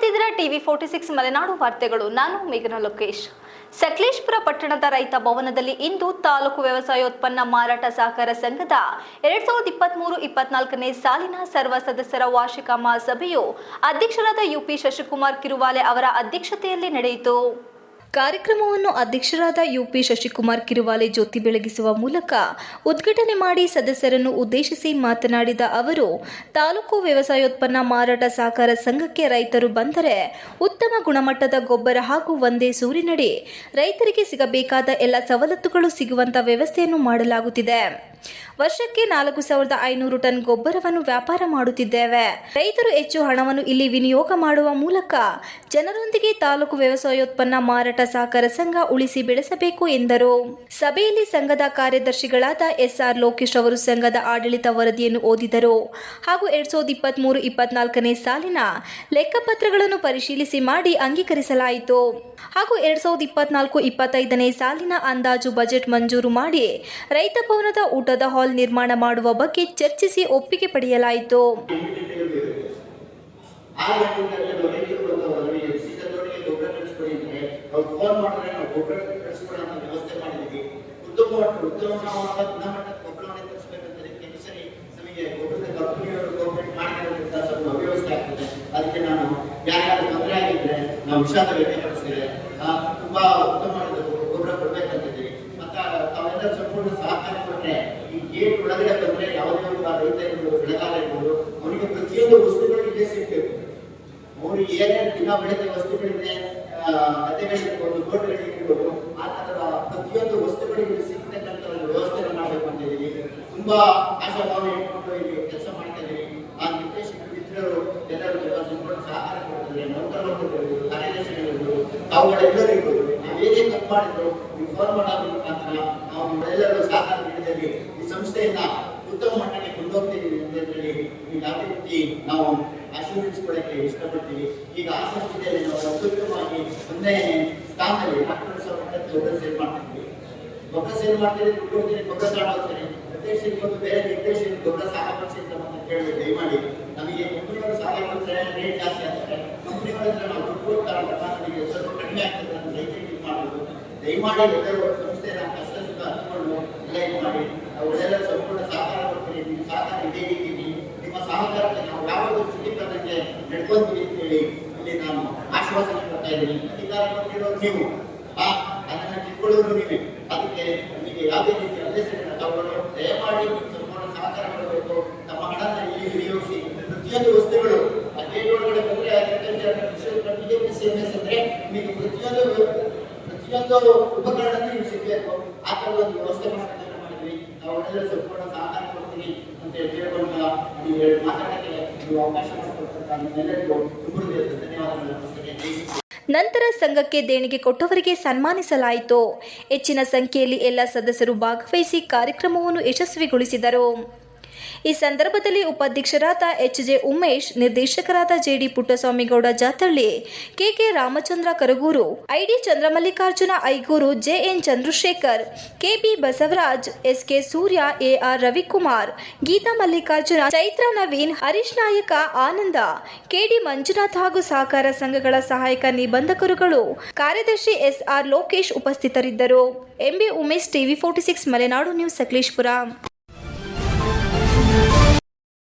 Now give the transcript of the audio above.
ನೋಡ್ತಿದ್ದೀರಾ ಟಿವಿ 46 ಮಲೆನಾಡು ವಾರ್ತೆಗಳು. ನಾನು ಮೇಘನಾ ಲೋಕೇಶ್. ಸಕಲೇಶಪುರ ಪಟ್ಟಣದ ರೈತ ಭವನದಲ್ಲಿ ಇಂದು ತಾಲೂಕು ವ್ಯವಸಾಯೋತ್ಪನ್ನ ಮಾರಾಟ ಸಹಕಾರ ಸಂಘದ 2023-24ನೇ ಸಾಲಿನ ಸರ್ವ ಸದಸ್ಯರ ವಾರ್ಷಿಕ ಮಹಾಸಭೆಯು ಅಧ್ಯಕ್ಷರಾದ ಯುಪಿ ಶಶಿಕುಮಾರ್ ಕಿರುವಾಲೆ ಅವರ ಅಧ್ಯಕ್ಷತೆಯಲ್ಲಿ ನಡೆಯಿತು. ಕಾರ್ಯಕ್ರಮವನ್ನು ಅಧ್ಯಕ್ಷರಾದ ಯುಪಿ ಶಶಿಕುಮಾರ್ ಕಿರುವಾಲೆ ಜ್ಯೋತಿ ಬೆಳಗಿಸುವ ಮೂಲಕ ಉದ್ಘಾಟನೆ ಮಾಡಿ ಸದಸ್ಯರನ್ನು ಉದ್ದೇಶಿಸಿ ಮಾತನಾಡಿದ ಅವರು, ತಾಲೂಕು ವ್ಯವಸಾಯೋತ್ಪನ್ನ ಮಾರಾಟ ಸಹಕಾರ ಸಂಘಕ್ಕೆ ರೈತರು ಬಂದರೆ ಉತ್ತಮ ಗುಣಮಟ್ಟದ ಗೊಬ್ಬರ ಹಾಗೂ ಒಂದೇ ಸೂರಿನಡಿ ರೈತರಿಗೆ ಸಿಗಬೇಕಾದ ಎಲ್ಲ ಸವಲತ್ತುಗಳು ಸಿಗುವಂತ ವ್ಯವಸ್ಥೆಯನ್ನು ಮಾಡಲಾಗುತ್ತಿದೆ. ವರ್ಷಕ್ಕೆ 4,500 ಟನ್ ಗೊಬ್ಬರವನ್ನು ವ್ಯಾಪಾರ ಮಾಡುತ್ತಿದ್ದೇವೆ. ರೈತರು ಹೆಚ್ಚು ಹಣವನ್ನು ಇಲ್ಲಿ ವಿನಿಯೋಗ ಮಾಡುವ ಮೂಲಕ ಜನರೊಂದಿಗೆ ತಾಲೂಕು ವ್ಯವಸಾಯೋತ್ಪನ್ನ ಮಾರಾಟ ಸಹಕಾರ ಸಂಘ ಉಳಿಸಿ ಬೆಳೆಸಬೇಕು ಎಂದರು. ಸಭೆಯಲ್ಲಿ ಸಂಘದ ಕಾರ್ಯದರ್ಶಿಗಳಾದ SR ಲೋಕೇಶ್ ಅವರು ಸಂಘದ ಆಡಳಿತ ವರದಿಯನ್ನು ಓದಿದರು ಹಾಗೂ 2023-24ನೇ ಸಾಲಿನ ಲೆಕ್ಕಪತ್ರಗಳನ್ನು ಪರಿಶೀಲಿಸಿ ಮಾಡಿ ಅಂಗೀಕರಿಸಲಾಯಿತು ಹಾಗೂ 2024-25ನೇ ಸಾಲಿನ ಅಂದಾಜು ಬಜೆಟ್ ಮಂಜೂರು ಮಾಡಿ ರೈತ ಭವನದ ಊಟದ ಹಾಲ್ ನಿರ್ಮಾಣ ಮಾಡುವ ಬಗ್ಗೆ ಚರ್ಚಿಸಿ ಒಪ್ಪಿಗೆ ಪಡೆಯಲಾಯಿತು. ಅದಕ್ಕೆ ನಾನು ಯಾರ್ಯಾರು ತೊಂದರೆ ಆಗಿದ್ರೆ ನಾವು ವಿಷಾದ ವ್ಯಕ್ತಪಡಿಸ್ತೇವೆ. ತುಂಬಾ ಉತ್ತಮವಾದ ಗೊಬ್ಬರ ಕೊಡ್ಬೇಕಂತಿದ್ದೀವಿ. ಮತ್ತೆ ತಾವೆಲ್ಲ ಸಂಪೂರ್ಣ ಸಹಕಾರ ಕೊಟ್ಟರೆ ಈ ಗೇಟ್ ಒಳಗಡೆ ಬಂದ್ರೆ ಯಾವುದೇ ಒಬ್ಬ ರೈತ ಇರ್ಬೋದು, ಬೆಳೆಗಾರ ಇರ್ಬೋದು, ಅವನಿಗೆ ಪ್ರತಿಯೊಂದು ವಸ್ತುಗಳಿಗೆ ಸಿಗ್ಬೇಕು. ಅವರು ಏನೇನು ದಿನ ಬೆಳೆದ ವಸ್ತುಗಳಿದೆ, ಗದ್ದೆಗಳಿಗೆ ಒಂದು ತೋಟಗಳಿಗೆ ಇರ್ಬೋದು, ಆ ತರದ ಪ್ರತಿಯೊಂದು ವಸ್ತುಗಳಿಗೆ ಸಿಗ್ತಕ್ಕಂಥ ಒಂದು ವ್ಯವಸ್ಥೆ ಮಾಡಬೇಕು ಅಂತ ಇದ್ದೀವಿ. ತುಂಬಾ ಆಶಾಭಾವನೆ ಇಟ್ಕೊಂಡು ಇಲ್ಲಿ ಕೆಲಸ ಮಾಡ್ತಾ ಇದ್ದೀವಿ. ಆ ನಿರ್ದೇಶಕರು ಮಿತ್ರರು ಎಲ್ಲರೂ ಸಂಪೂರ್ಣ ಸಹಕಾರ ಕೊಡ್ತಿದ್ದಾರೆ. ನೌಕರರು, ಕಾರ್ಯದರ್ಶಿಗಳಿರ್ಬೋದು, ತಾವುಗಳೆಲ್ಲರೂ ಇರ್ಬೋದು, ನಾವೇನೇ ತಪ್ಪು ಮಾಡಿದ್ರು ನೀವು ಫೋನ್ ಮಾಡೋದ್ರ ಮುಖಾಂತರ ನಾವು ಎಲ್ಲರೂ ಸಹಕಾರ ನೀಡಿದಲ್ಲಿ ಈ ಸಂಸ್ಥೆಯನ್ನ ಉತ್ತಮ ಮಟ್ಟಕ್ಕೆ ಕೊಂಡೋಗ್ತಿದ್ದೀವಿ ಅಂತೇಳಿ ಯಾವುದೇ ರೀತಿ ನಾವು ಆಶೀರ್ವದಿಸಿಕೊಳ್ಳಕ್ಕೆ ಇಷ್ಟಪಡ್ತೀವಿ. ಈಗ ಆಸಕ್ತಿಯಲ್ಲಿ ನಾವು ಅತ್ಯುತ್ತಮವಾಗಿ ಒಂದೇ ಸ್ಥಾನದಲ್ಲಿ 4,000 ಗೊಬ್ಬರ ಸೇಲ್ ಮಾಡ್ತಿದ್ವಿ. ಗೊಬ್ಬರ ಸೇಲ್ ಮಾಡ್ತೀವಿ, ದುಡ್ಡು ಕೊಡ್ತೀನಿ, ಗೊಬ್ಬರ ತಗೊಂಡೋಗ್ತೀನಿ. ನಿರ್ದೇಶಕರಿಗೆ ಒಂದು ಬೇರೆ ನಿರ್ದೇಶಕರಿಗೆ ಗೊಬ್ಬರ ಸಾಲ ಪಡಿಸಿ ಅಂತ ಕೇಳಿ ದಯಮಾಡಿ. ನಮಗೆ ಕಂಪನಿಯವರು ಸಾಲ ಕೊಡ್ತಾರೆ, ರೇಟ್ ಜಾಸ್ತಿ ಆಗ್ತಾರೆ. ಕಂಪನಿಗಳ ಹತ್ರ ನಾವು ದುಡ್ಡು ಕೊಡ್ತಾರಲ್ಲ, ನಮಗೆ ಸ್ವಲ್ಪ ಕಡಿಮೆ ಆಗ್ತದೆ ಅಂತ ರೈತರಿಗೆ ಇದು ಮಾಡ್ಬೋದು. ದಯಮಾಡಿ ಎಲ್ಲರೂ ಸಂಸ್ಥೆಯ ಕಷ್ಟ ಸುಖ ಹಂಚಿಕೊಂಡು ಎಲ್ಲ ಇದು ಮಾಡಿ. ಅವರೆಲ್ಲ ಸಂಪೂರ್ಣ ಸಹಕಾರ ಕೊಡ್ತೀರಿ. ನಿಮ್ಮ ಸಹಕಾರ ಇದೇ ರೀತಿ ನಿಮ್ಮ ಸಹಕಾರಕ್ಕೆ ನಾವು ಯಾವಾಗಲೂ ಚಿತ್ರೀಕರಣಕ್ಕೆ ನಡ್ಕೊಂತೀವಿ ಅಂತೇಳಿ ಇಲ್ಲಿ ನಾನು ಆಶ್ವಾಸನೆ ಕೊಡ್ತಾ ಇದ್ದೀನಿ. ಅಧಿಕಾರ ಕೊಟ್ಟಿರೋರು ನೀವು, ಅದನ್ನು ಕಿತ್ಕೊಳ್ಳೋರು ನೀವೇ. ಅದಕ್ಕೆ ನಿಮಗೆ ಯಾವುದೇ ರೀತಿ ಆದೇಶಗಳನ್ನು ತಗೊಳ್ಳೋ ದಯಮಾಡಿ ಸಂಪೂರ್ಣ ಸಹಕಾರ ಕೊಡಬೇಕು. ನಮ್ಮ ಹಣನ ಇಲ್ಲಿ ವಿನಿಯೋಗಿಸಿ ಪ್ರತಿಯೊಂದು ವಸ್ತುಗಳು ಗೇಟ್ ಒಳಗಡೆ ಬಂದರೆ ಅಂದ್ರೆ ನಿಮಗೆ ಪ್ರತಿಯೊಂದು ಉಪಕರಣ ನೀವು ಸಿಗಬೇಕು. ಆ ಥರದ ಒಂದು ವ್ಯವಸ್ಥೆ ಮಾಡಬೇಕಂತ ಮಾಡಿದ್ವಿ. ನಾವೆಲ್ಲ ಸಂಪೂರ್ಣ ಸಹಕಾರ ಕೊಡ್ತೀವಿ ಅಂತ ಹೇಳ್ಕೊಂಡ ನೀವು ಮಾತಾಡೋಕ್ಕೆ ನೀವು ಅವಕಾಶ ಮಾಡಿಕೊಡ್ತಕ್ಕ ನಿಮ್ಮೆಲ್ಲರಿಗೂ ತುಂಬ ಧನ್ಯವಾದಗಳು. ನಂತರ ಸಂಘಕ್ಕೆ ದೇಣಿಗೆ ಕೊಟ್ಟವರಿಗೆ ಸನ್ಮಾನಿಸಲಾಯಿತು. ಹೆಚ್ಚಿನ ಸಂಖ್ಯೆಯಲ್ಲಿ ಎಲ್ಲ ಸದಸ್ಯರು ಭಾಗವಹಿಸಿ ಕಾರ್ಯಕ್ರಮವನ್ನು ಯಶಸ್ವಿಗೊಳಿಸಿದರು. ಈ ಸಂದರ್ಭದಲ್ಲಿ ಉಪಾಧ್ಯಕ್ಷರಾದ HJ ಉಮೇಶ್, ನಿರ್ದೇಶಕರಾದ JD Puttaswamygowda ಜಾತಳ್ಳಿ, KK Ramachandra ಕರಗೂರು, ID ಚಂದ್ರಮಲ್ಲಿಕಾರ್ಜುನ Aigur, JN Chandrashekhar, KB Basavaraj, SK ಸೂರ್ಯ, AR ರವಿಕುಮಾರ್, ಗೀತಾ ಮಲ್ಲಿಕಾರ್ಜುನ, ಚೈತ್ರ ನವೀನ್, ಹರೀಶ್ ನಾಯಕ, ಆನಂದ, KD ಮಂಜುನಾಥ್ ಹಾಗೂ ಸಹಕಾರ ಸಂಘಗಳ ಸಹಾಯಕ ನಿಬಂಧಕರುಗಳು, ಕಾರ್ಯದರ್ಶಿ SR ಲೋಕೇಶ್ ಉಪಸ್ಥಿತರಿದ್ದರು. MB Umesh, TV 46 Malenadu news, Sakleshpur.